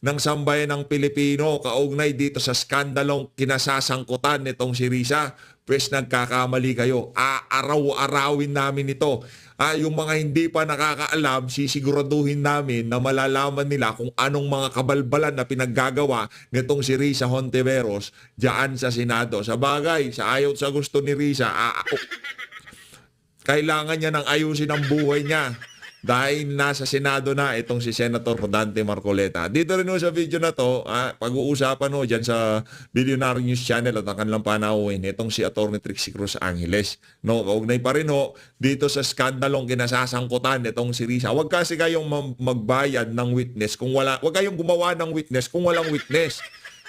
ng sambayan ng Pilipino kaugnay dito sa skandalong kinasasangkutan nitong si Risa. Pwes nagkakamali kayo. Aaraw-arawin namin ito. Yung mga hindi pa nakakaalam, sisiguraduhin namin na malalaman nila kung anong mga kabalbalan na pinaggagawa nitong si Risa Hontiveros diyan sa Senado. Sa bagay, sa ayaw sa gusto ni Risa, kailangan niya nang ayusin ang buhay niya. Dahil nasa Senado na itong si Senator Rodante Marcoleta. Dito rin sa video na to, pag-uusapan dyan sa Billionaire News Channel at ang kanilang panauhin, itong si Atty. Trixie Cruz Angeles. Kaugnay pa rin dito sa skandalong kinasasangkutan itong si Risa. Huwag kasi kayong magbayad ng witness kung wala, huwag kayong gumawa ng witness kung walang witness.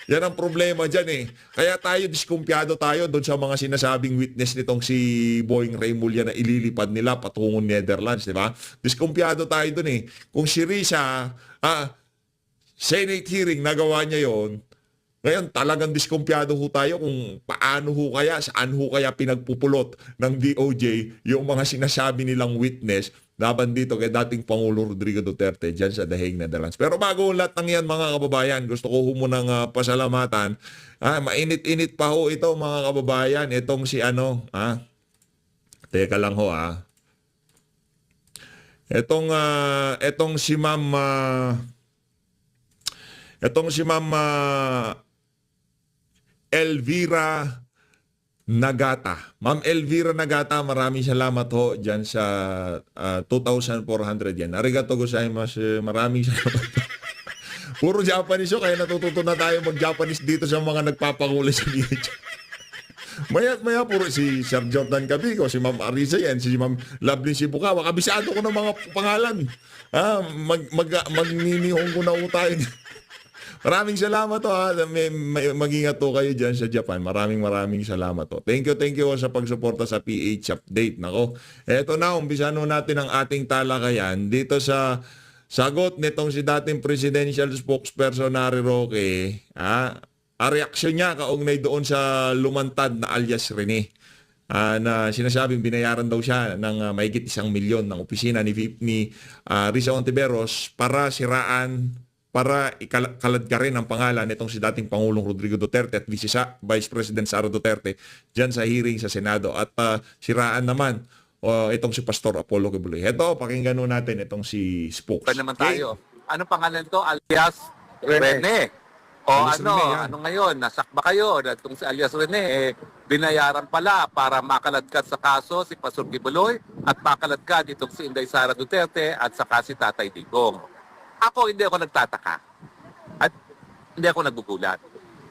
Yan ang problema dyan eh. Kaya tayo, diskumpiyado tayo doon sa mga sinasabing witness nitong si Boying Remulla na ililipad nila patungong Netherlands, di ba? Diskumpiyado tayo doon eh. Kung si Risa, Senate hearing, nagawa niya yon. Ngayon, talagang diskumpiyado ho tayo kung paano ho kaya, saan ho kaya pinagpupulot ng DOJ yung mga sinasabi nilang witness laban dito kay dating Pangulo Rodrigo Duterte dyan sa The Hague, Netherlands. Pero bago lahat ng yan mga kababayan, gusto ko munang pasalamatan. Mainit-init pa ho ito mga kababayan. Itong si teka lang ho Itong si Ma'am Elvira Nagata. Ma'am Elvira Nagata, maraming salamat ho dyan sa 2,400 yan. Arigato gozaimasu. Maraming salamat. Puro Japanese kaya natututo na tayo mag-Japanese dito sa mga nagpapangulit sa video. Maya puro si Sir Jordan Cabico, si Ma'am Arisa yan, si Ma'am Lovely Sibukawa. Kabisado ko ng mga pangalan. Magninihong ko na tayo. Maraming salamat mag-ingat to kayo dyan sa Japan. Maraming salamat to. Thank you sa pagsuporta sa PH Update. Nako, eto na, umpisa natin ang ating talakayan dito sa sagot nitong si dating presidential spokesperson Harry Roque. Reaksyon niya kaugnay doon sa lumantad na alias Rene. Na sinasabing binayaran daw siya ng mahigit 1 milyon ng opisina ni Risa Hontiveros para siraan, para ikaladka rin ang pangalan nitong si dating Pangulong Rodrigo Duterte at Vice President Sara Duterte dyan sa hearing sa Senado. At siraan naman itong si Pastor Apollo Kibuloy. Ito, pakinggan natin itong si Spokes. Pa naman tayo. Ano pangalan to? Alias Rene. Alias Rene, ano ngayon? Nasakba kayo. Itong si alias Rene, binayaran pala para makaladkad sa kaso si Pastor Kibuloy at makaladkad itong si Inday Sara Duterte at saka si Tatay Digong. Ako, hindi ako nagtataka at hindi ako naggugulat.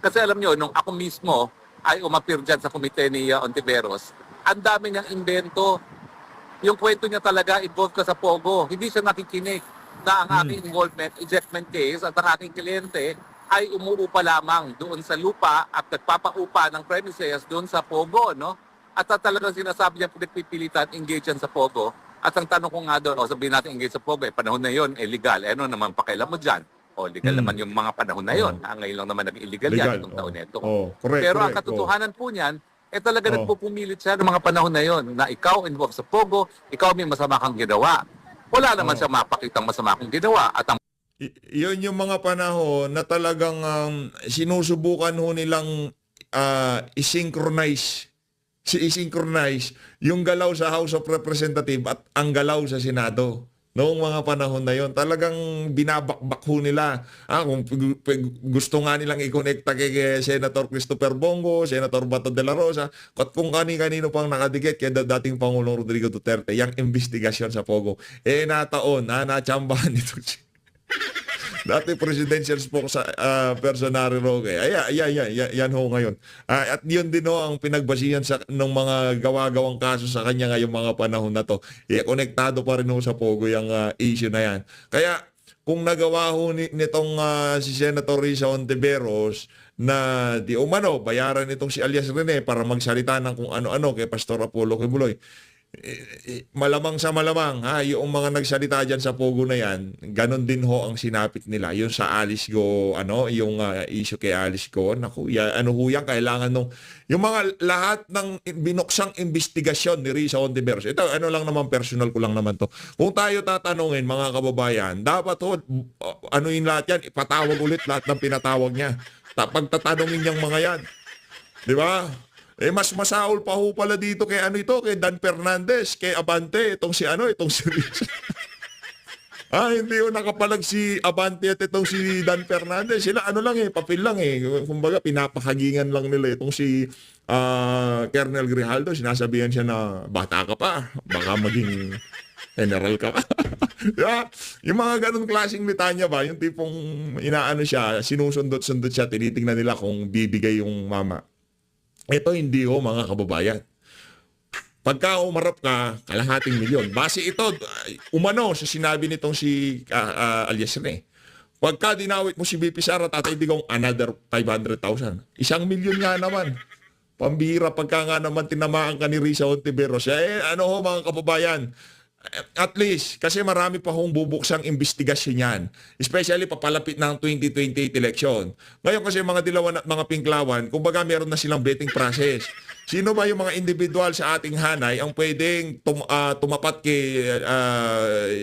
Kasi alam nyo, nung ako mismo ay umapir dyan sa komite ni Hontiveros, ang dami niyang invento. Yung kwento niya talaga, involved ka sa Pogo. Hindi siya nakikinig na ang aking involvement, ejectment case at ang aking kliyente ay umuupa lamang doon sa lupa at nagpapaupa ng premises doon sa Pogo, no? At talagang sinasabi niya pinagpipilitan, engage yan sa Pogo. At ang tanong ko nga doon, sabihin natin engage sa Pogo, panahon na yon, legal. Ano naman pakialam mo dyan? Legal naman yung mga panahon na yon. Ngayon lang naman nag-illegal yan itong taon nito. Correct, pero ang correct, katotohanan po niyan, talaga nagpupumilit siya ng mga panahon na yon na ikaw involved sa Pogo, ikaw may masama kang ginawa. Wala naman siya mapakitang masama kang ginawa. At ang yun yung mga panahon na talagang sinusubukan nilang i-synchronize yung galaw sa House of Representatives at ang galaw sa Senado. Noong mga panahon na yon, talagang binabakbak nila. Kung gusto nga nilang i-connecta kay Senator Christopher Bongo, Senator Bato de la Rosa, at kung kani-kanino pang nakadikit kay dating Pangulong Rodrigo Duterte, yung investigasyon sa Pogo. Natsambahan nito dati presidential spokesperson Harry Roque. Yan ho ngayon. At yun din ang pinagbasihan ng mga gawa-gawang kaso sa kanya ngayong mga panahon na to. Konektado pa rin ho sa Pogo yung issue na yan. Kaya kung nagawa ho nitong si Senator Risa Hontiveros na di umano bayaran itong si alias Rene para magsalita ng kung ano-ano kay Pastor Apollo Kibuloy, malamang sa malamang, ha, yung mga nagsalita dyan sa Pogo na yan, ganon din ho ang sinapit nila. Yung sa Alice Go, yung issue kay Alice Go, naku, ano ho yan, kailangan nung, yung mga lahat ng binuksang investigasyon ni Risa Hontiveros. Ito, ano lang naman, personal ko lang naman to. Kung tayo tatanungin, mga kababayan, dapat ho, ano yung lahat yan, ipatawag ulit lahat ng pinatawag niya. Pagtatanungin niyang mga yan. Di ba? Mas masaol pa ho pala dito kay kay Dan Fernandez, kay Abante, itong si Risa. Hindi ho nakapalag si Abante at itong si Dan Fernandez. Sila lang papel lang Kumbaga, pinapahagingan lang nila itong si Colonel Grijaldo. Sinasabihan siya na, bata ka pa, baka maging general ka pa. Diba? Yung mga ganun klaseng litanya ba, yung tipong inaano siya, sinusundot-sundot siya, tinitingnan nila kung bibigay yung mama. Ito hindi ho, mga kababayan. Pagka umarap ka, kalahating milyon. Base ito, umano sa sinabi nitong si alias Rene. Pagka dinawit mo si BP Sara, Tatay Digong, another 500,000. 1,000,000 nga naman. Pambira pagka nga naman tinamaan ka ni Risa Hontiveros. Mga kababayan, at least, kasi marami pa hong bubuksang investigasyon yan. Especially papalapit ng 2028 election. Ngayon kasi mga dilawan at mga pinklawan, kumbaga meron na silang betting process. Sino ba yung mga individual sa ating hanay ang pwedeng tumapat kay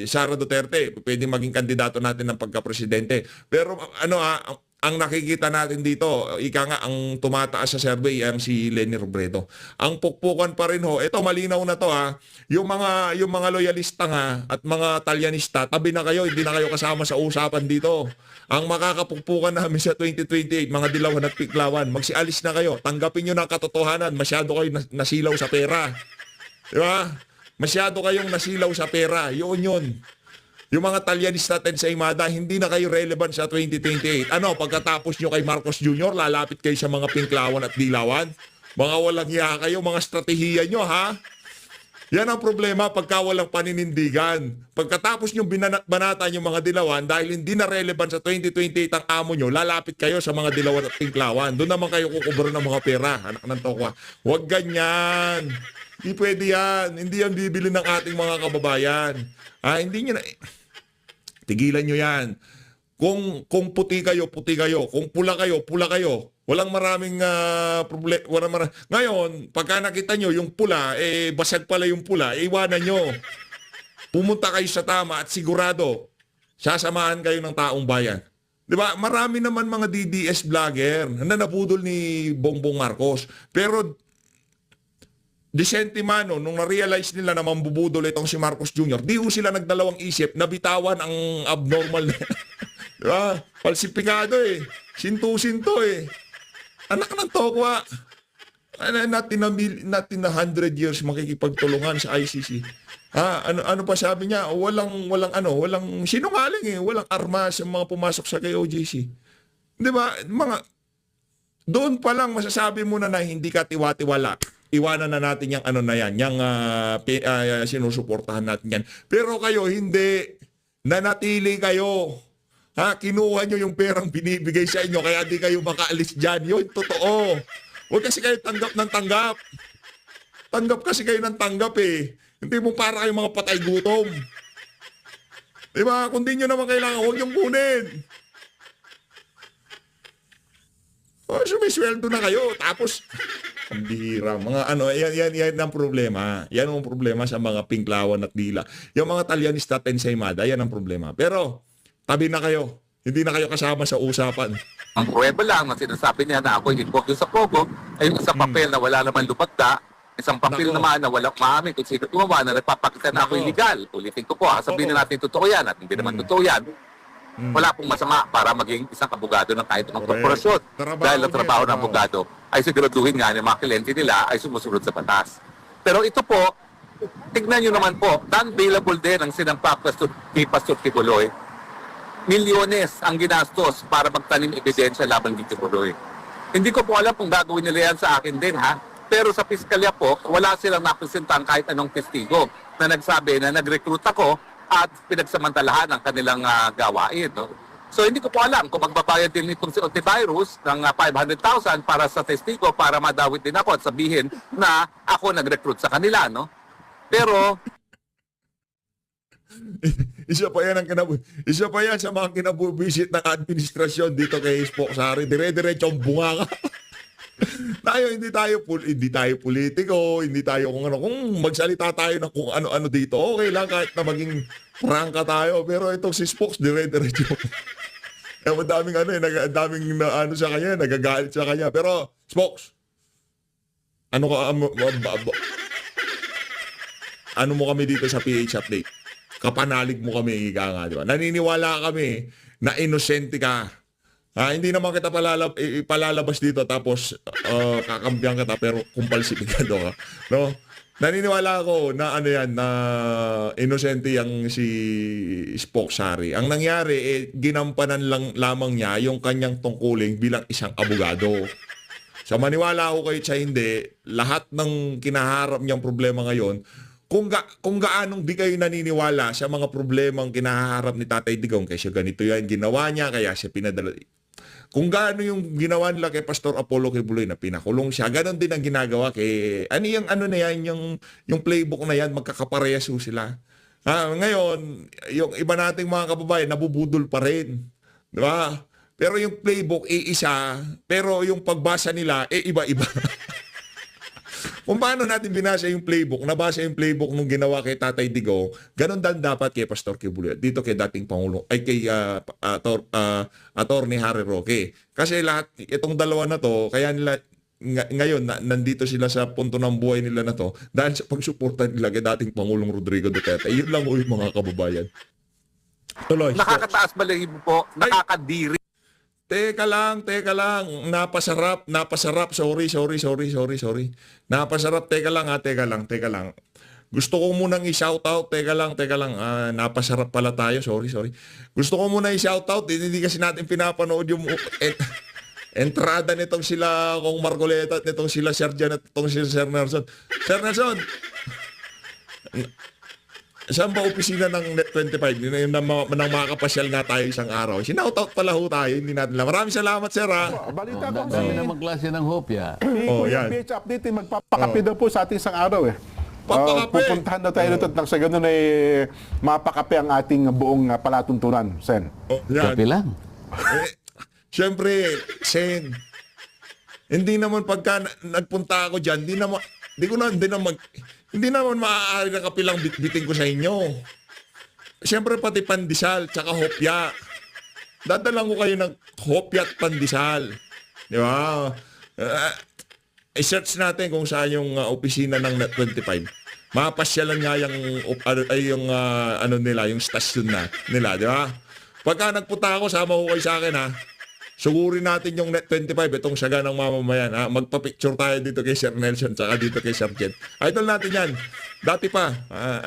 Sara Duterte? Pwedeng maging kandidato natin ng pagka-presidente. Pero ang nakikita natin dito, ika nga ang tumataas sa survey ang si Leni Robredo. Ang pukpukan pa rin ho, ito malinaw na to yung mga loyalista nga at mga talyanista, tabi na kayo, hindi na kayo kasama sa usapan dito. Ang makakapukpukan namin sa 2028, mga dilawan at piklawan, magsialis na kayo, tanggapin nyo na katotohanan, masyado kayo nasilaw sa pera. Di ba? Masyado kayong nasilaw sa pera, yun. Yung mga talyanista natin sa Imada, hindi na kayo relevant sa 2028. Pagkatapos nyo kay Marcos Jr., lalapit kayo sa mga pinklawan at dilawan? Mga walang hiya kayo, mga strategiya nyo, ha? Yan ang problema pagka walang paninindigan. Pagkatapos nyo banatan yung mga dilawan, dahil hindi na relevant sa 2028 ang amo nyo, lalapit kayo sa mga dilawan at pinklawan. Doon naman kayo kukubro ng mga pera, anak ng tokwa. Huwag ganyan. Hindi pwede yan. Hindi yan bibili ng ating mga kababayan. Hindi nyo na... Tigilan nyo yan. Kung puti kayo, puti kayo. Kung pula kayo, pula kayo. Walang maraming problema. Ngayon, pagka nakita nyo yung pula, basag pala yung pula, iwanan nyo. Pumunta kayo sa tama at sigurado, sasamahan kayo ng taong bayan. Diba? Marami naman mga DDS vlogger na napudol ni Bongbong Marcos. Pero Decente mano, nung na-realize nila na mambubudol itong si Marcos Jr., di ho sila nagdalawang isip na bitawan ang abnormal na. Diba? Falsipikado Sinto-sinto Anak ng tokwa. Natin na 100 years makikipagtulungan sa ICC. Ano pa sabi niya? Walang sinungaling walang armas ang mga pumasok sa KOJC. Di ba? Doon pa lang masasabi mo na hindi ka tiwa-tiwala. Iwanan na natin yung yung sinusuportahan natin yan. Pero kayo, hindi. Nanatili kayo. Kinuha nyo yung perang binibigay sa inyo, kaya di kayo makaalis dyan. Yun, totoo. Huwag kasi kayo tanggap ng tanggap. Tanggap kasi kayo ng tanggap Hindi mo para kayong mga patay gutom. Diba? Kung di nyo naman kailangan, huwag yung kunin. Sumisweldo na kayo. Tapos, ang bihira. Yan ang problema. Yan ang problema sa mga pinklawan at dila. Yung mga talyanista at ensaymada, yan ang problema. Pero, tabi na kayo. Hindi na kayo kasama sa usapan. Ang pruweba lang na sinasabi niya na ako involved sa Pogo ay yung isang papel na wala naman lupagda, isang papel naman na walang maamin kung sino gumawa na nagpapakita na ako illegal. Ulitin ko po, sabihin na natin totoo yan at hindi naman totoo yan. Wala pong masama para maging isang abogado ng kahit anong korporasyon. Dahil ang trabaho ng abogado ay siguraduhin nga ng mga kliyente nila ay sumusunod sa batas. Pero ito po, tignan nyo naman po, non-bailable din ang sinampa kay Pastor Kibuloy. Milyones ang ginastos para magtanim ebidensya laban kay Kibuloy. Hindi ko po alam kung gagawin nila yan sa akin din Pero sa piskalya po, wala silang napresentang kahit anong testigo na nagsabi na nag-recruit ako at pinagsamantalahan ang kanilang gawain. So hindi ko po alam kung magbabayad din itong si Hontiveros ng 500,000 para sa testigo para madawit din ako at sabihin na ako nag-recruit sa kanila. Pero Isa pa yan isa pa yan sa mga kinabubisit ng administrasyon dito kay Spoksari. Dire-diretso ang bunga ka. Hindi tayo politiko, hindi tayo kung magsalita tayo ng kung ano-ano dito. Okay lang kahit na maging prangka tayo, pero itong si Spokes dire-diretso. Ang daming sa kanya, nagagalit sa kanya. Pero Spokes, ano mo kami dito sa PH Update? Kapanalig mo kami, ika nga, di ba? Naniniwala kami na inosente ka. Hindi naman kita palalabas dito tapos kakampihan kita pero kumpalsipikado ka. No? Naniniwala ako na na inosente yang si Spoksari. Ang nangyari, ginampanan lamang niya yung kanyang tungkulin bilang isang abogado. Sa maniwala ako kay siya hindi, lahat ng kinaharap niyang problema ngayon, kung gaanong di kayo naniniwala sa mga problemang kinaharap ni Tatay Digong, kasi ganito yan ginawa niya, kaya siya pinadala. Kung gaano yung ginawa nila kay Pastor Apollo Kibuloy na pinakulong siya, ganon din ang ginagawa kay, yung playbook na yan, magkakaparehas sila. Ngayon, yung iba nating mga kababayan, nabubudol pa rin. Di ba? Pero yung playbook, isa, pero yung pagbasa nila, iba-iba. Kung paano natin binasa yung playbook, nabasa yung playbook nung ginawa kay Tatay Digong, ganun din dapat kay Pastor Kibuloy. Dito kay dating Pangulong, kay Attorney Harry Roque. Kasi lahat, itong dalawa na to, kaya nila, ngayon, nandito sila sa punto ng buhay nila na to, dahil sa pagsuporta nila kay dating Pangulong Rodrigo Duterte. Yun lang yung mga kababayan. Tuloy. nakakataas balahibo po, nakakadiri. Teka lang. Napasarap. Sorry. Napasarap. Teka lang. Gusto ko munang i-shoutout. Teka lang. Napasarap pala tayo. Sorry. Gusto ko muna i-shoutout. Hindi kasi natin pinapanood yung entrada nitong sila Kong Marcoleta at nitong sila Sergeant at nitong sila Sir Nelson. Sir Nelson! Saan ba opisina ng Net25? Nang makakapasyal nga tayo isang araw. Sinoutout pala ho tayo. Hindi natin lang. Maraming salamat, sir, ha? Balita ko Dami namang klase ng hopya. yan. PH Update, magpapakape daw po sa ating isang araw eh. Papakape. Pupuntahan na tayo nito at sa ganun ay mapakape ang ating buong palatuntunan, Sen. Yan. Kape lang. Siyempre, Sen, hindi naman pagka nagpunta ako dyan, hindi naman maaari na kapilang bitbitin ko sa inyo. Siyempre pati pandesal, tsaka hopya. Dadalang ko kayo ng hopya at pandesal. Di ba? I-search natin kung saan yung opisina ng Net25. Mapasyalan nga yung stasyon nila, di ba? Pagka nagpunta ako, sama ko kayo sa akin, ha? Sugurin natin yung Net25, itong saga ng mamamayan. Magpa-picture tayo dito kay Sir Nelson tsaka dito kay Sir Jet. Idol natin yan. Dati pa,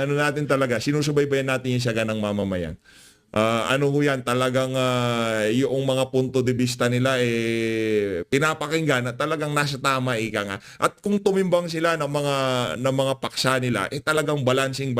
natin talaga, sinusubaybayan natin yung saga ng mamamayan. Yan, talagang yung mga punto de vista nila pinapakinggan at talagang nasa tama ika nga. At kung tumimbang sila ng mga paksa nila, talagang balancing.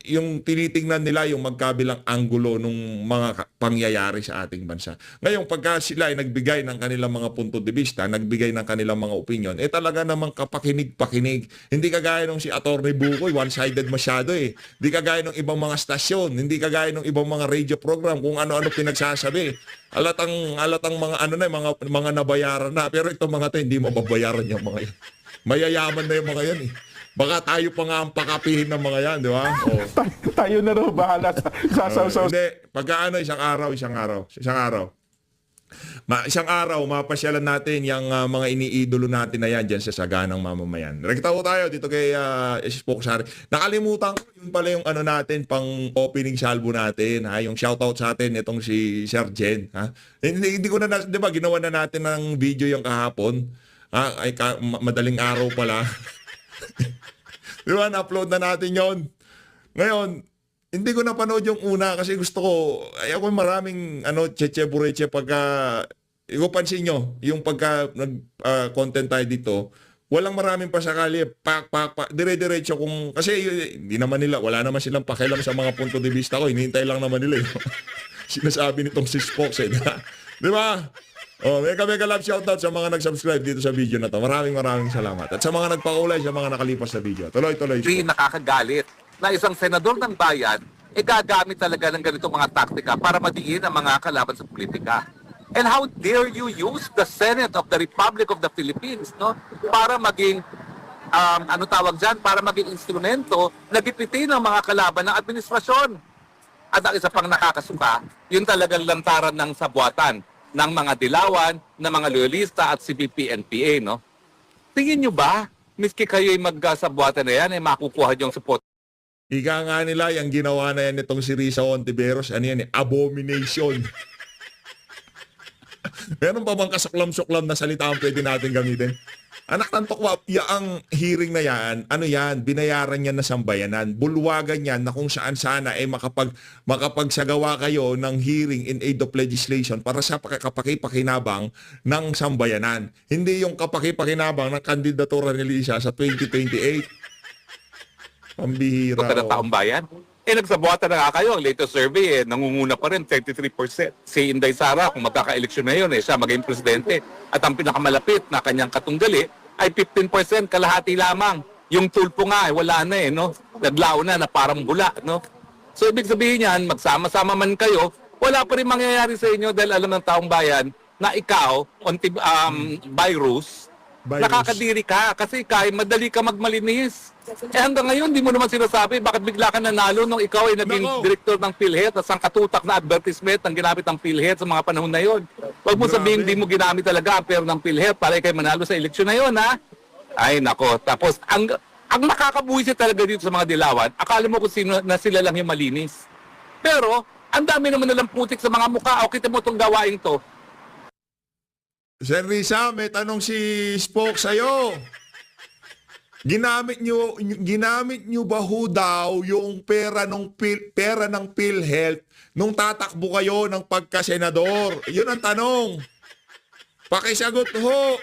Yung tinitingnan nila yung magkabilang anggulo ng mga pangyayari sa ating bansa. Ngayon, pagka sila ay nagbigay ng kanilang mga punto de vista, nagbigay ng kanilang mga opinion, talaga namang kapakinig-pakinig. Hindi kagaya nung si Atty. Bukoy, one-sided masyado eh. Hindi kagaya ng ibang mga stasyon, hindi kagaya ng ibang mga radio program kung ano-ano pinagsasabi. Alatang mga nabayaran na. Pero itong mga to, hindi mababayaran yung mga yan. Mayayaman na yung mga yan eh. Baka tayo pa nga ang pakapihin ng mga yan, di ba? Tayo na raw bahala sa Hindi, pagka isang araw. Isang araw, mapasyalan natin yung mga iniidolo natin na yan dyan sa saganang mamamayan. Rekta ko tayo dito kay Spoksari. Nakalimutan ko, yun pala yung natin, pang opening salvo natin, ha? Yung shoutout sa atin, itong si Sir Jen. Ha? Hindi ko na, di ba, ginawa na natin ng video yung kahapon. Madaling araw pala. Di ba, na-upload na natin yon. Ngayon, hindi ko napanood yung una kasi gusto ko, ako maraming cheche-bureche pagka, pansin nyo, yung pagka nag-content tayo dito, walang maraming pasakali, dire-diretso kung, kasi hindi naman nila, wala naman silang pakialam sa mga punto de vista ko, hinihintay lang naman nila. Sinasabi nitong si Spokes, di ba? Oh, mega love shoutout sa mga nag-subscribe dito sa video na to. Maraming salamat. At sa mga nagpakulay, sa mga nakalipas sa video. Tuloy. Hindi nakakagalit na isang senador ng bayan gagamit talaga ng ganitong mga taktika para madiin ang mga kalaban sa politika. And how dare you use the Senate of the Republic of the Philippines, no, para maging para maging instrumento na gipitin ng mga kalaban ng administrasyon. At ang isa pang nakakasuka, yun talagang lantaran ng sabuatan ng mga dilawan, ng mga loyalista at CBP-NPA, no? Tingin nyo ba, miski kayo'y magsabuatan na yan, makukuha nyo ang support? Ika nga nila, yung ginawa na yan itong si Risa Ontiveros, ano yan abomination. Meron pa bang kasuklam-suklam na salita ang pwede natin gamitin? Anak ng tokwa, ang hearing na yan, binayaran yan na sambayanan. Bulwagan yan na kung saan sana makapagsagawa kayo ng hearing in aid of legislation para sa kapakipakinabang ng sambayanan. Hindi yung kapakipakinabang ng kandidatura ni Lisa sa 2028. Pambihira. Ng taong bayan. Nagsabuatan na nga kayo. Ang latest survey, nangunguna pa rin, 33%. Si Inday Sara, kung magkaka-eleksyon na yun, siya maging presidente. At ang pinakamalapit na kanyang katunggali ay 15%, kalahati lamang. Yung tulpo nga, wala na no? Naglao na parang bula, no? So, ibig sabihin yan, magsama-sama man kayo, wala pa rin mangyayari sa inyo dahil alam ng taong bayan na ikaw, virus, nakakadiri ka kasi madali ka magmalinis. Hanggang ngayon, di mo naman sinasabi bakit bigla ka nanalo nung ikaw ay naging director ng PhilHealth at ang katutak na advertisement ang ginamit ng PhilHealth sa mga panahon na yon. Huwag mo sabihin di mo ginamit talaga ang pera ng PhilHealth para ikay manalo sa eleksyon na yon, ha? Ay, nako. Tapos, ang nakakabuhisit talaga dito sa mga dilawan, akala mo kung sino na sila lang yung malinis. Pero, ang dami naman nalang putik sa mga mukha. O, kita mo itong gawain to. Sir Risa, may tanong si Spoke sa'yo. Ginamit nyo ba ho daw yung pera ng PhilHealth nung tatakbo kayo ng pagkasenador? Yun ang tanong. Pakisagot ho.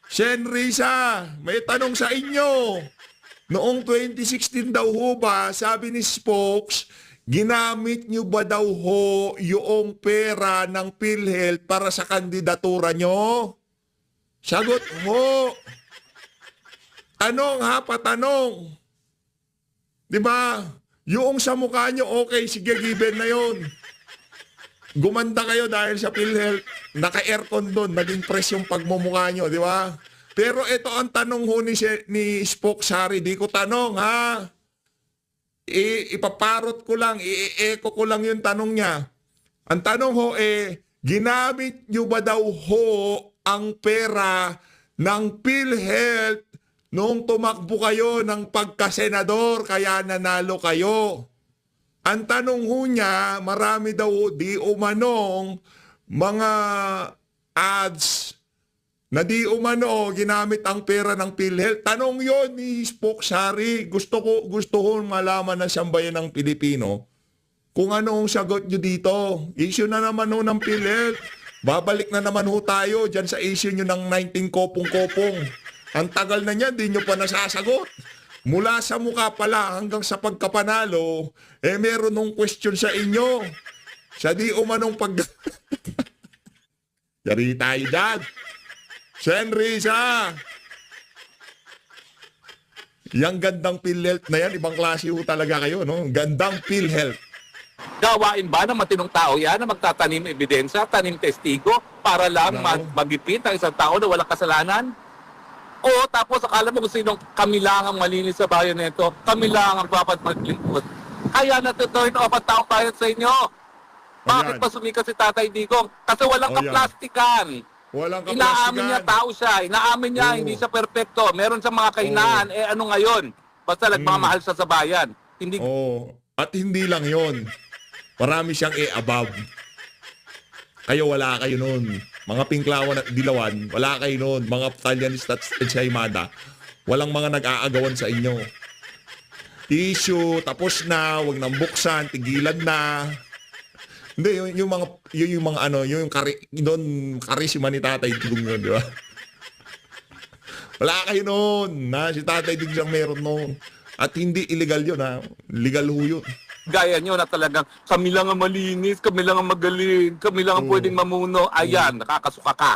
Sen Risa, may tanong sa inyo. Noong 2016 daw ho ba, sabi ni Spokes, ginamit nyo ba daw ho yung pera ng PhilHealth para sa kandidatura nyo? Sagot ho. Tanong ha, patanong. Diba? Yung sa mukha nyo, okay, sige, given na yon. Gumanda kayo dahil sa PhilHealth. Naka-aircon doon, naging press yung pagmumukha nyo, di ba? Pero ito ang tanong ho ni Spoke Sari, di ko tanong ha. Ipaparot ko lang, i-echo ko lang yung tanong niya. Ang tanong ho ginamit nyo ba daw ho ang pera ng PhilHealth nung tumakbo kayo ng pagkasenador kaya nanalo kayo? Ang tanong ho niya, marami daw di umanong mga ads na di umano ginamit ang pera ng PhilHealth. Tanong yon ni Spoke Sari. Gusto ko malaman ng sambayan ng Pilipino kung ano ang sagot nyo dito. Issue na naman ho ng PhilHealth. Babalik na naman ho tayo dyan sa issue nyo ng 19 kopong-kopong. Ang tagal na niyan, di nyo pa nasasagot. Mula sa mukha pala hanggang sa pagkapanalo, meron nung question sa inyo. Sa di umanong Yari tayo dyan. Sen Risa. Yang gandang PhilHealth na yan, ibang klase ho talaga kayo, no? Gandang PhilHealth. Gawain ba ng matinong tao yan na magtatanim ebidensya, tanim testigo para lang magipit ang isang tao na walang kasalanan? O tapos akala mo kung sinong kami lang ang malinis sa bayan nito, kami lang ang dapat maglingkod. Kaya natutuloy na ang taong bayan sa inyo. Bakit pa sumikat si Tatay Digong? Kasi walang kaplastikan. Walang kaplastikan. Inaamin niya tao siya. Inaamin niya hindi siya perpekto. Meron siyang mga kahinaan. Ano ngayon? Basta nagmamahal siya sa bayan. Hindi. At hindi lang yon. Marami siyang above. Kayo wala kayo nun. Mga Pinklawan at Dilawan, wala kayo nun. Mga Talyanista at Saymada, walang mga nag-aagawan sa inyo. Issue, tapos na, wag nang buksan, tigilan na. Hindi, yung karisma ni Tatay Digong yun, di ba? Wala kayo nun. Si Tatay Digong siyang meron nun. At hindi illegal yun, ha? Legal ho yun. gaya nyo na talagang kami lang ang malinis, kami lang ang magaling, kami lang ang pwedeng mamuno, ayan, nakakasuka ka.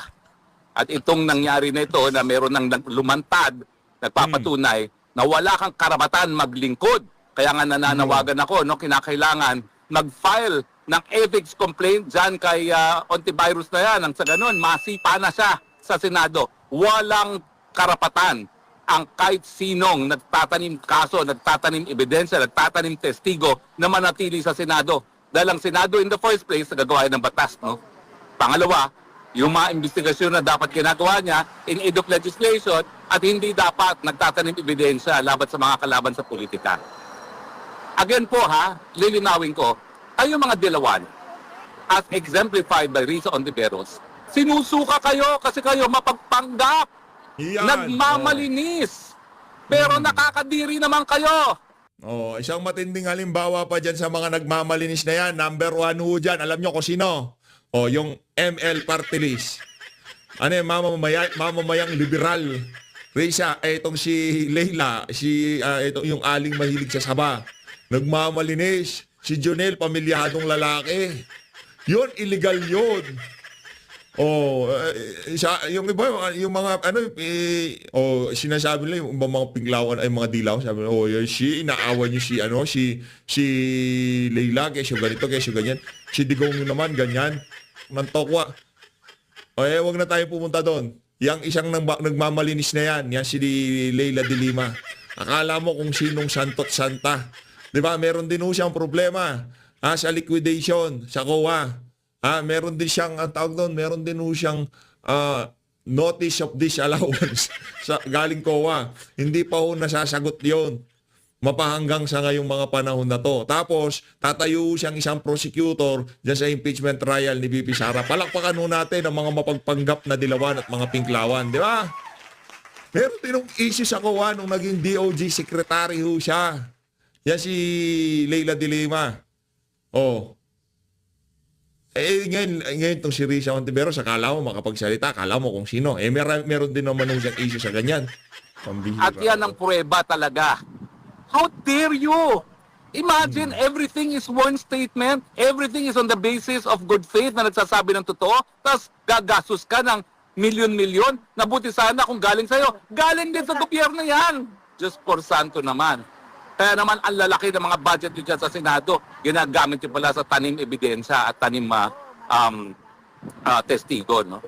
At itong nangyari na ito na meron ng lumantad, nagpapatunay na wala kang karapatan maglingkod. Kaya nga nananawagan ako, no, kinakailangan mag-file ng ethics complaint dyan kay Ontivirus na yan. Ang sa ganun, masipa na siya sa Senado. Walang karapatan ang kahit sinong nagtatanim kaso, nagtatanim ebidensya, nagtatanim testigo na manatili sa Senado. Dahil ang Senado in the first place, nagagawa ng batas. No? Pangalawa, yung mga investigasyon na dapat ginagawa niya in aid of legislation at hindi dapat nagtatanim ebidensya laban sa mga kalaban sa politika. Again po lilinawin ko, kayo mga dilawan, as exemplified by Risa Ontiveros, sinusuka kayo kasi kayo mapagpanggap. Yan. Nagmamalinis. Pero nakakadiri naman kayo. Isang matinding halimbawa pa dyan sa mga nagmamalinis na yan. Number 1 ho dyan. Alam nyo kung sino? Yung ML Party List. Ano yung mamamayang liberal. Risa, itong si Leila, ito yung aling mahilig sa saba. Nagmamalinis. Si Jonel, pamilyadong lalaki. Yun, illegal yun. Yung iba, yung mga, sinasabi nila, yung mga pinglawan, ay mga dilaw, sabi nila, inaawan niyo si Leila, kesyo ganito, kesyo ganyan. Si Digong naman, ganyan. Ng tokwa. Wag na tayo pumunta doon. Yang isang nagmamalinis na yan si Leila de Lima. Akala mo kung sinong santo't santa. Di ba? Meron din siyang problema sa liquidation, sa COA. Meron din siyang, meron din siyang notice of disallowance sa galing COA. Hindi pa nasasagot yon. Mapahanggang sa ngayong mga panahon na to. Tapos, tatayo siyang isang prosecutor dyan sa impeachment trial ni VP Sara. Palakpakan natin ang mga mapagpanggap na dilawan at mga pinklawan. Di ba? Meron din issue sa COA nung naging DOJ secretary siya. Yan si Leila de Lima. Ngayon itong si Risa Ontiveros, akala mo makapagsalita, akala mo kung sino. Meron din naman siyang issue sa ganyan. Pambihira. At yan ang pruweba talaga. How dare you? Imagine everything is one statement, everything is on the basis of good faith na nagsasabi ng totoo, tapos gagastos ka ng milyon-milyon, nabuti sana kung galing sa'yo. Galing din sa gobyerno yan. Just for santo naman. Kaya naman ang lalaki ng mga budget nyo dyan sa Senado, ginagamit nyo pala sa tanim ebidensya at tanim testigo. No?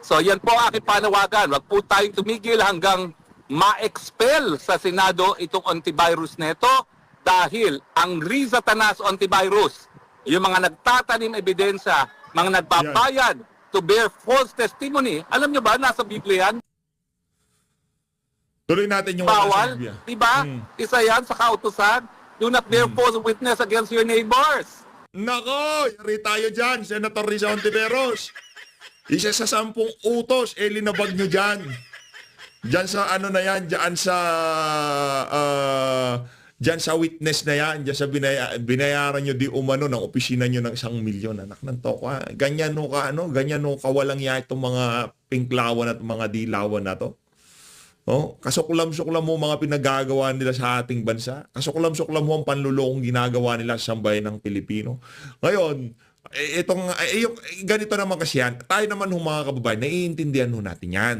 So yan po aking panawagan. Wag po tayong tumigil hanggang ma-expel sa Senado itong Ontivirus neto dahil ang Riza Tanas Ontivirus, yung mga nagtatanim ebidensya, mga nagbabayad to bear false testimony, alam nyo ba, nasa Biblia yan? Tuloy natin yung bawal, diba? Isa yan sa kautusan. Do not bear false witness against your neighbors. Nako, yari tayo dyan, Senator Risa Ontiveros. Isa sa 10 utos, linabag nyo dyan. Dyan sa dyan sa witness na yan, dyan sa binayaran nyo di umano ng opisina nyo ng 1 milyon. Anak ng tokwa. Ganyan kawalang ya itong mga pinklawan at mga dilawan na to. Kasuklam-suklam mo mga pinagagawa nila sa ating bansa. Kasuklam-suklam mo ang panlulokong ginagawa nila sa sambayan ng Pilipino. Ngayon, ganito naman kasi yan. Tayo naman mga kababayan, naiintindihan natin yan.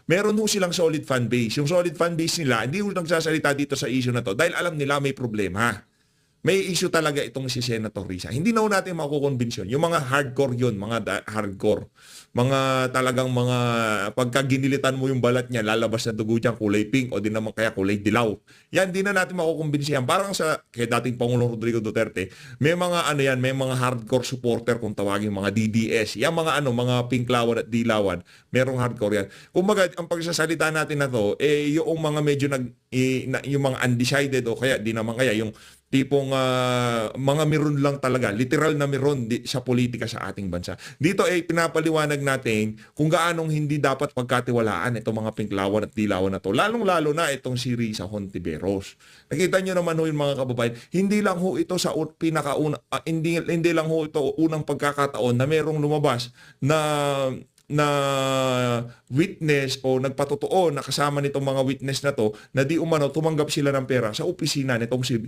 Meron silang solid fan base. Yung solid fan base nila, hindi nagsasalita dito sa issue na to dahil alam nila may problema. May issue talaga itong si Senator Risa. Hindi natin makukonbinsyon. Yung mga hardcore yun, mga hardcore. Mga talagang mga pagka ginilitan mo yung balat niya, lalabas na dugo dyan, kulay pink o di naman kaya kulay dilaw. Yan, di na natin makukonbinsyon. Parang kay dating Pangulong Rodrigo Duterte, may mga may mga hardcore supporter kung tawagin, mga DDS. Yan mga mga pinklawan at dilawan, merong hardcore yan. Kumbaga, ang pagsasalita natin na to, yung mga medyo yung mga undecided o kaya di naman kaya yung tipong mga meron lang talaga, literal na meron sa politika sa ating bansa. Dito pinapaliwanag natin kung gaanong hindi dapat pagkatiwalaan itong mga pinklawan at dilawan na to. Lalong-lalo na itong si Risa Ontiveros. Nakita nyo naman yung mga kababayan, hindi lang ito sa hindi lang ito unang pagkakataon na merong lumabas na na witness o nagpatotoo na kasama nitong mga witness na to na di umano tumanggap sila ng pera sa opisina nitong si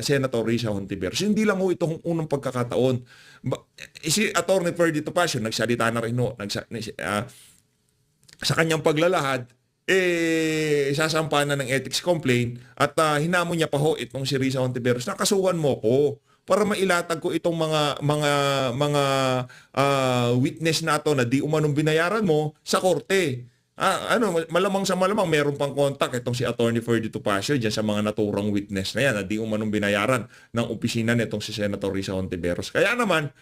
Senator Risa Hontiveros. Hindi lang ho itong unang pagkakataon. Si Attorney Ferdy Topacio nagsalita na rin ho, sa kanyang paglalahad, sasampa na ng ethics complaint at hinamon niya pa ho itong si Risa Hontiveros, nakasuhan mo ko para mailatag ko itong mga witness na to na di umanong binayaran mo sa korte. Malamang sa malamang meron pang contact itong si Attorney Ferdy Topacio diyan sa mga naturang witness na yan na di umanong binayaran ng opisina nitong si Senator Risa Hontiveros. Kaya naman,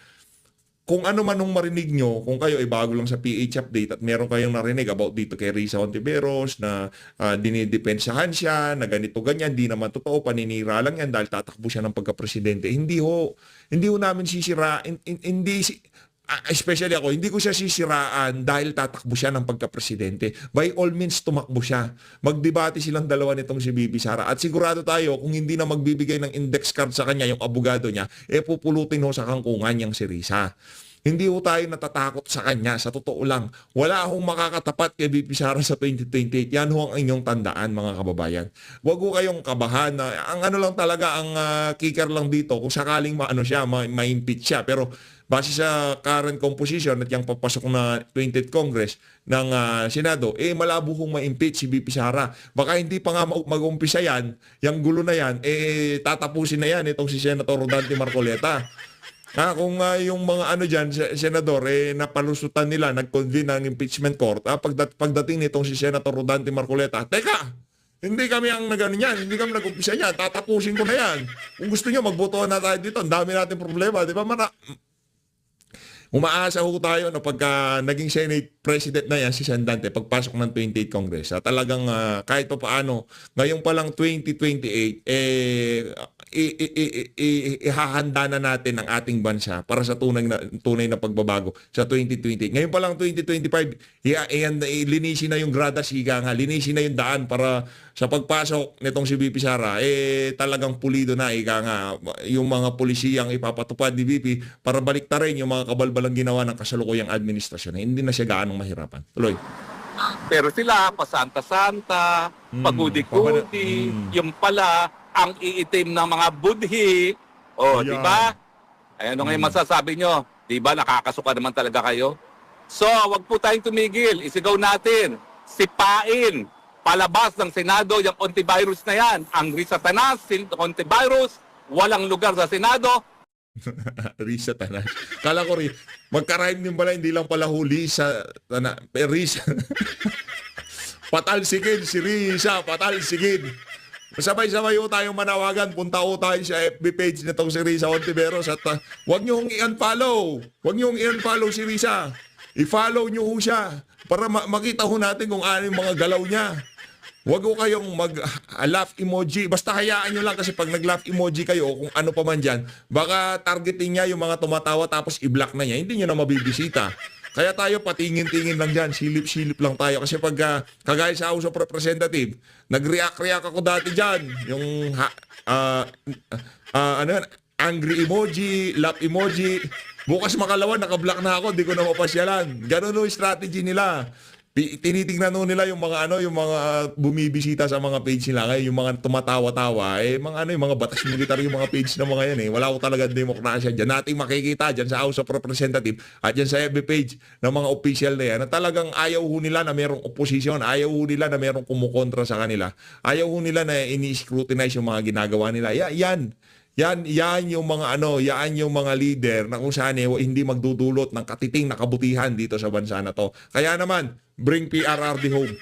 kung ano man nung marinig nyo, kung kayo ay bago lang sa PH Update at meron kayong narinig about dito kay Risa Hontiveros na dinidepensahan siya, na ganito ganyan, di naman totoo, paninira lang yan dahil tatakbo siya ng pagka-presidente. Hindi ho namin sisiraan, especially ako, hindi ko siya sisiraan dahil tatakbo siya ng pagka-presidente. By all means, tumakbo siya. Magdebate silang dalawa nitong si Bibi Sara. At sigurado tayo, kung hindi na magbibigay ng index card sa kanya, yung abogado niya, pupulutin ho sa kangkungan niyang si Risa. Hindi ho tayo natatakot sa kanya. Sa totoo lang, wala akong makakatapat kay Bibi Sara sa 2028. Yan ho ang inyong tandaan, mga kababayan. Huwag ho kayong kabahan. Ang ano lang talaga, ang kicker lang dito, kung sakaling ma-impeach siya. Pero base sa current composition at yung papasok na 20th Congress ng Senado, malabo hong ma-impeach si BP Sara. Baka hindi pa nga mag-umpisa yan, yung gulo na yan, tatapusin na yan itong si Senator Rodante Marcoleta. Kung yung mga dyan, senador, napalusutan nila, nag-convene ng impeachment court, pagdating nitong si Senator Rodante Marcoleta, teka, hindi kami ang nagano niyan, hindi kami nag-umpisa niyan, tatapusin ko na yan. Kung gusto niyo, magbotohan na tayo dito, ang dami natin problema, di ba? Umaasa ho tayo na pagka naging Senate President na yan si Sandante pagpasok ng 28th Congress. Talagang kahit pa paano, ngayon pa lang 2028, ihahanda na natin ang ating bansa para sa tunay na pagbabago sa 2028. Ngayon pa lang 2025, linisin na yung gradas, linisin na yung daan para sa pagpasok nitong si BP Sara, talagang pulido na, yung mga pulisiyang ipapatupad ni BP para baliktarin yung mga kabalbalang ginawa ng kasalukuyang administrasyon. Hindi na siya gaanong mahirapan. Tuloy. Pero sila, pasanta-santa, pagudi-gudi, yung pala, ang iitim ng mga budhi. Di ba? Ano ngayon masasabi nyo? Di ba nakakasuka naman talaga kayo? So, wag po tayong tumigil. Isigaw natin. Sipain. Palabas ng Senado yung antivirus na yan. Ang Risa Tanas, antivirus, walang lugar sa Senado. Risa Tanas. Kala ko rin, magka-rhyme din pala, hindi lang pala huli sa Risa. Patalsigin si Risa, patalsigin. Sabay-sabay ho tayong manawagan. Punta ho tayo sa FB page nitong si Risa Hontiveros at huwag nyo i-unfollow. Huwag nyo i-unfollow si Risa. I-follow nyo ho siya para makita ho natin kung ano yung mga galaw niya. Huwag ho kayong mag-laugh emoji. Basta hayaan nyo lang kasi pag nag-laugh emoji kayo kung ano pa man dyan, baka targeting niya yung mga tumatawa tapos i-block na niya. Hindi nyo na mabibisita. Kaya tayo patingin-tingin lang dyan, silip-silip lang tayo. Kasi pag kagaya sa House of Representative, nag-react ako dati dyan. Yung angry emoji, laugh emoji. Bukas makalawa, naka-block na ako, di ko na mapasyalan. Ganun yung strategy nila. Tinitingnan nila yung mga yung mga bumibisita sa mga page nila, ngayon yung mga tumatawa-tawa, yung mga batas militar yung mga page ng mga yan Wala ko talaga demokrasya diyan. Nating makikita diyan sa House of Representative at diyan sa FB page ng mga official na yan na talagang ayaw ho nila na merong opposition, ayaw ho nila na merong kumukontra sa kanila. Ayaw ho nila na ini-scrutinize yung mga ginagawa nila. Yan yung mga yan yung mga leader na kung saan hindi magdudulot ng katiting na kabutihan dito sa bansa na to. Kaya naman, bring PRRD home.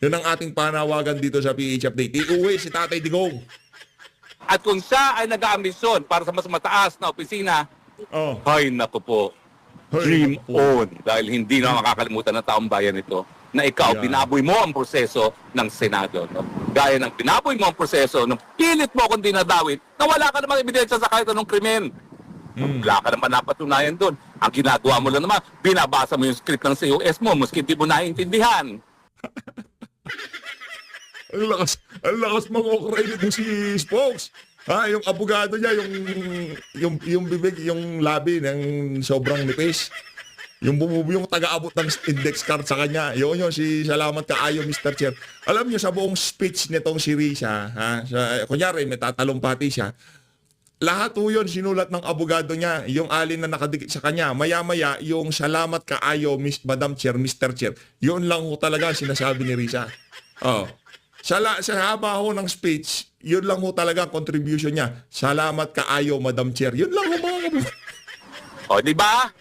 Yun ang ating panawagan dito sa PH Update. Iuwi si Tatay Digong. At kung siya ay nag-aambisyon para sa mas mataas na opisina, ay naku po, dream on. Dahil hindi na makakalimutan ng taong bayan ito na ikaw, binaboy mo ang proseso ng Senado. Gaya ng binaboy mo ang proseso, ng pilit mo kung dinadawit, na wala ka namang ebidensya sa kahit anong krimen. Wala ka naman napatunayan doon. Ang ginagawa mo lang naman, binabasa mo yung script ng COS mo, maski hindi mo naiintindihan. Ang lakas mang-okray nito si Spokes. Yung abogado niya, yung bibig, yung labi ng sobrang nipis. yung taga-abot ng index card sa kanya. Yun si Salamat Kaayo, Mr. Chair. Alam nyo, sa buong speech nitong si Risa, kunyari may tatalumpati siya, lahat po yun sinulat ng abogado niya, yung alin na nakadikit sa kanya. Maya-maya, yung Salamat Kaayo, Madam Chair, Mr. Chair, yun lang ho talaga sinasabi ni Risa. Oh. Sa haba ho ng speech, yun lang ho talaga ang contribution niya. Salamat Kaayo, Madam Chair. Yun lang ho mga kababayan. O, di ba?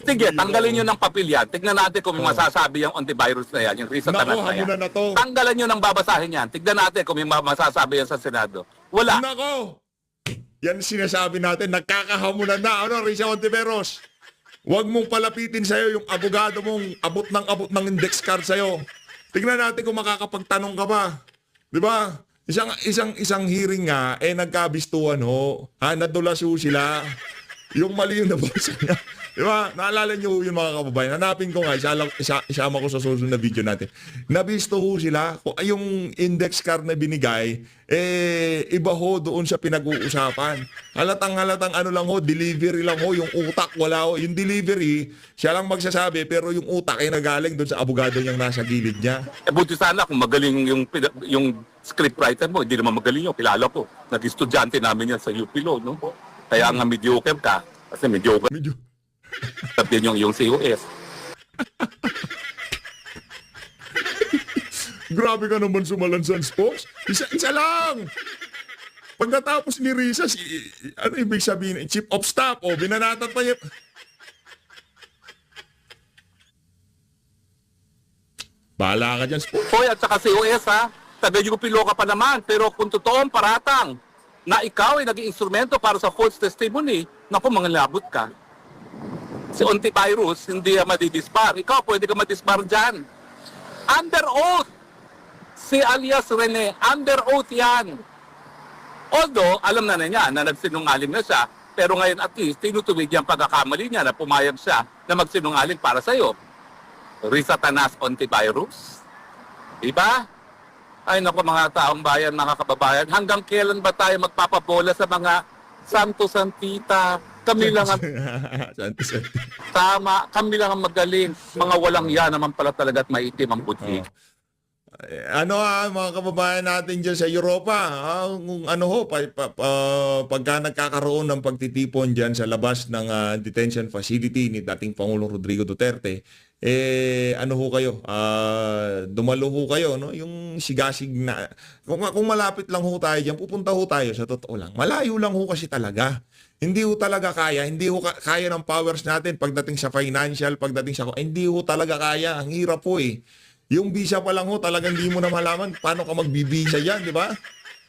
Sige, tanggalin nyo ng papel yan. Tignan natin kung may masasabi yung antivirus na yan, yung Risatanas na yan. hamunan na to. Tanggalan nyo ng babasahin yan. Tignan natin kung may masasabi yan sa Senado. Wala. Nako! Yan sinasabi natin, nagkakahamunan na. Ano, Risa Ontiveros? Huwag mong palapitin sa'yo yung abogado mong abot ng index card sa'yo. Tignan natin kung makakapagtanong ka ba. Di ba? Isang hearing nga, nagkabistuhan ho. Nadulas ho sila. Yung mali yung nabasa niya. Di ba? Naalala niyo yung mga kababayan. Hanapin ko nga, isama ko sa susunod na video natin. Nabisto ho sila. Yung index card na binigay, iba ho doon sa pinag-uusapan. Halatang ano lang ho, delivery lang ho. Yung utak, wala ho. Yung delivery, siya lang magsasabi, pero yung utak ay nagaling doon sa abogado niyang nasa gilid niya. Buti sana kung magaling yung scriptwriter mo. Hindi naman magaling yun. Kilala ko. Nag-estudyante namin yan sa UP Law, no? Kaya nga mediocre ka. Kasi mediocre. Sabi yung COS. Grabe ka naman sumalansan, Spokes. Isa lang. Pagkatapos ni Risa, ano ibig sabihin? Chief of staff. O, binanatan pa niya. Bahala ka dyan, Spokes. Hoy, at saka COS ha. Taga UP Law ka pa naman. Pero kung totoong paratang na ikaw ay naging instrumento para sa false testimony, naku, mga labot ka. Si Ontivirus, hindi madidispar. Ikaw, pwede ka madispar dyan. Under oath. Si alias Rene, under oath yan. Although, alam na niya na nagsinungaling na siya, pero ngayon at least, tinutuwid yung pagkakamali niya na pumayag siya na magsinungaling para sa'yo. Risatanas Ontivirus. Diba? Ay naku mga taong bayan, mga kababayan, hanggang kailan ba tayo magpapabola sa mga santo-santita? Kami lang ang tama, kami lang ang magaling. Mga walang yan naman pala talaga at maitim ang buti. Mga kababayan natin dyan sa Europa, kung ano ho, pagka nagkakaroon ng pagtitipon dyan sa labas ng detention facility ni dating Pangulong Rodrigo Duterte, ano ho kayo, dumalo ho kayo, no? Yung sigasig na, kung malapit lang ho tayo dyan, pupunta ho tayo sa totoo lang. Malayo lang ho kasi talaga. Hindi ho talaga kaya, hindi ho kaya ng powers natin pagdating sa financial, pagdating sa, hindi ho talaga kaya. Ang hirap po eh. Yung visa pa lang ho, talagang hindi mo na malaman paano ka magbibisa dyan, di ba?